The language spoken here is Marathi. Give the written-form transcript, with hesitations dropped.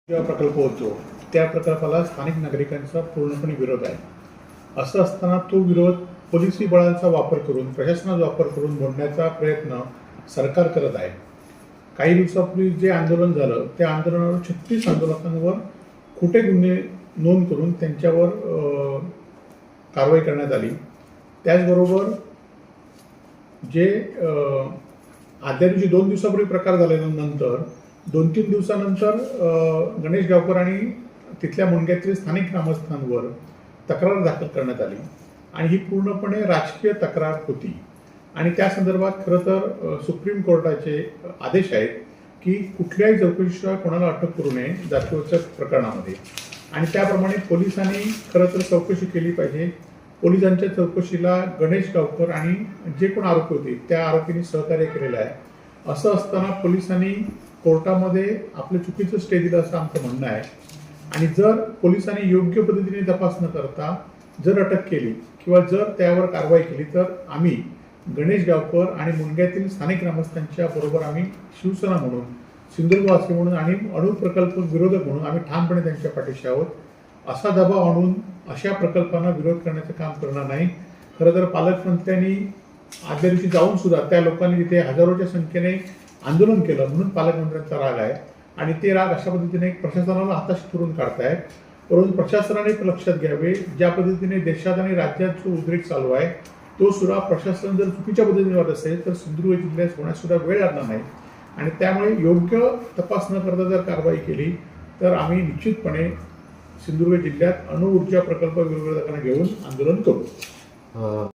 जेव्हा प्रकल्प होतो त्या प्रकल्पाला स्थानिक नागरिकांचा पूर्णपणे विरोध आहे. असं असताना तो विरोध पोलिसी बळांचा वापर करून, प्रशासनाचा वापर करून मोडण्याचा प्रयत्न सरकार करत आहे. काही दिवसापूर्वी जे आंदोलन झालं त्या आंदोलनावर 36 आंदोलकांवर खोटे गुन्हे नोंद करून त्यांच्यावर कारवाई करण्यात आली. त्याचबरोबर जे आदल्या दिवशी 2 दिवसापूर्वी प्रकार झाल्यानंतर 2-3 दिवसानंतर गणेश गावकर आणि तिथल्या मुंडग्यातील स्थानिक ग्रामस्थांवर तक्रार दाखल करण्यात आली आणि ही पूर्णपणे राजकीय तक्रार होती. आणि त्या संदर्भात खरं तर सुप्रीम कोर्टाचे आदेश आहेत की कुठल्याही चौकशीशिवाय कोणाला अटक करू नये जातीवचक प्रकरणामध्ये. आणि त्याप्रमाणे पोलिसांनी खरं तर चौकशी केली पाहिजे. पोलिसांच्या चौकशीला गणेश गावकर आणि जे कोण आरोपी होते त्या आरोपींनी सहकार्य केलेलं आहे. असं असताना पोलिसांनी कोर्टामध्ये आपलं चुकीचं स्टे दिलं असं आमचं म्हणणं आहे. आणि जर पोलिसांनी योग्य पद्धतीने तपास न करता जर अटक केली किंवा जर त्यावर कारवाई केली तर आम्ही गणेश गावकर आणि मुंडग्यातील स्थानिक ग्रामस्थांच्या बरोबर आम्ही शिवसेना म्हणून, सिंधुदुर्गवासी म्हणून आणि अणु प्रकल्प विरोधक म्हणून आम्ही ठामपणे त्यांच्या पाठीशी आहोत. असा दबाव आणून अशा प्रकल्पांना विरोध करण्याचं काम करणार नाही. खरं तर पालकमंत्र्यांनी आदल्या दिवशी जाऊन सुद्धा त्या लोकांनी तिथे हजारोच्या संख्येने आंदोलन केलं म्हणून पालकमंत्र्यांचा राग आहे. आणि ते राग अशा पद्धतीने प्रशासनाला हाताशी धरून काढतायत. परंतु प्रशासनाने लक्षात घ्यावे, ज्या पद्धतीने देशात आणि राज्यात जो उद्रेक चालू आहे तो सुद्धा प्रशासन जर चुकीच्या पद्धतीने वाढत असेल तर सिंधुदुर्ग जिल्ह्यात होण्यास सुद्धा वेळ लागणार नाही. आणि त्यामुळे योग्य तपास न करता जर कारवाई केली तर आम्ही निश्चितपणे सिंधुदुर्ग जिल्ह्यात अणुऊर्जा प्रकल्प विरोधकांना घेऊन आंदोलन करू.